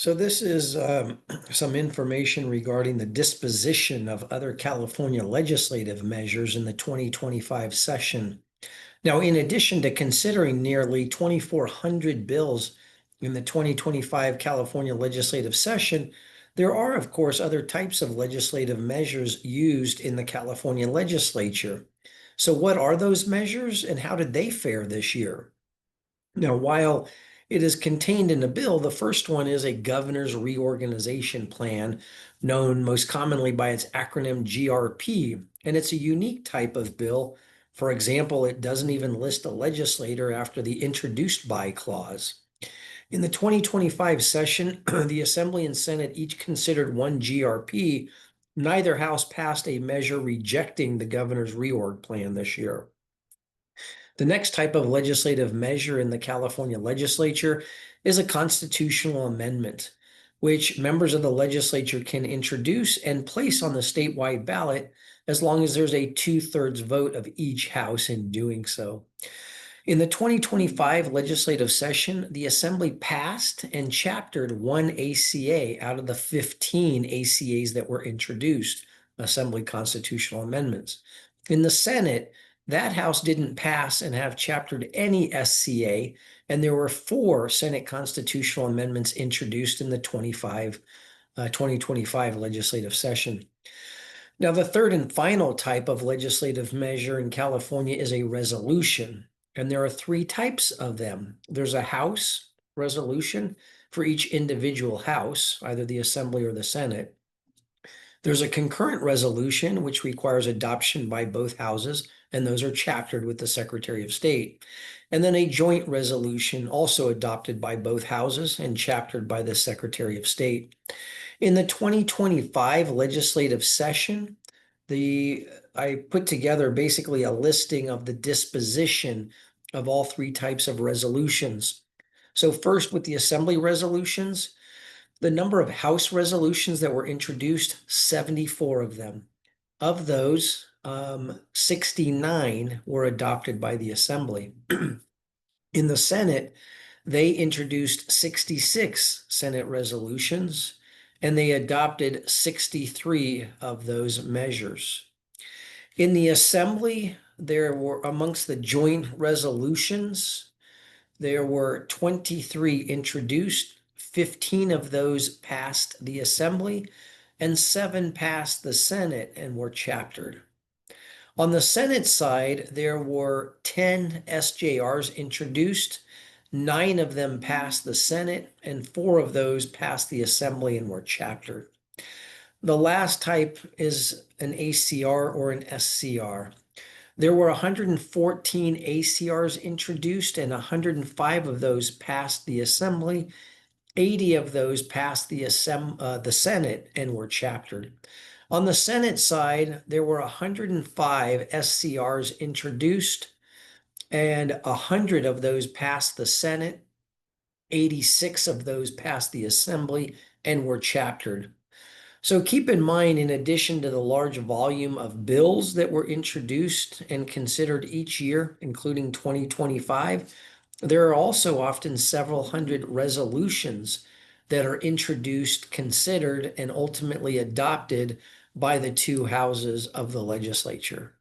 So this is some information regarding the disposition of other California legislative measures in the 2025 session. Now, in addition to considering nearly 2,400 bills in the 2025 California legislative session, there are, of course, other types of legislative measures used in the California legislature. So what are those measures and how did they fare this year? Now, while it is contained in the bill, the first one is a governor's reorganization plan, known most commonly by its acronym GRP, and it's a unique type of bill. For example, it doesn't even list a legislator after the introduced by clause. In the 2025 session, the Assembly and Senate each considered one GRP. Neither house passed a measure rejecting the governor's reorg plan this year. The next type of legislative measure in the California legislature is a constitutional amendment, which members of the legislature can introduce and place on the statewide ballot as long as there's a 2/3 vote of each house in doing so. In the 2025 legislative session, the Assembly passed and chaptered one ACA out of the 15 ACAs that were introduced, Assembly constitutional amendments. In the Senate, that House didn't pass and have chaptered any SCA, and there were 4 Senate constitutional amendments introduced in the 2025 legislative session. Now, the third and final type of legislative measure in California is a resolution, and there are 3 types of them. There's a House resolution for each individual house, either the Assembly or the Senate. There's a concurrent resolution, which requires adoption by both houses, and those are chaptered with the Secretary of State. And then a joint resolution, also adopted by both houses and chaptered by the Secretary of State. In the 2025 legislative session, I put together basically a listing of the disposition of all 3 types of resolutions. So first, with the Assembly resolutions, the number of House resolutions that were introduced, 74 of them. Of those, 69 were adopted by the Assembly. In the Senate, they introduced 66 Senate resolutions, and they adopted 63 of those measures. In the Assembly, there were, amongst the joint resolutions, there were 23 introduced. 15 of those passed the Assembly, and 7 passed the Senate and were chaptered. On the Senate side, there were 10 SJRs introduced. 9 of them passed the Senate, and 4 of those passed the Assembly and were chaptered. The last type is an ACR or an SCR. There were 114 ACRs introduced, and 105 of those passed the Assembly. 80 of those passed the Senate and were chaptered. On the Senate side, there were 105 SCRs introduced, and 100 of those passed the Senate. 86 of those passed the Assembly and were chaptered. So keep in mind, in addition to the large volume of bills that were introduced and considered each year, including 2025, there are also often several hundred resolutions that are introduced, considered, and ultimately adopted by the 2 houses of the legislature.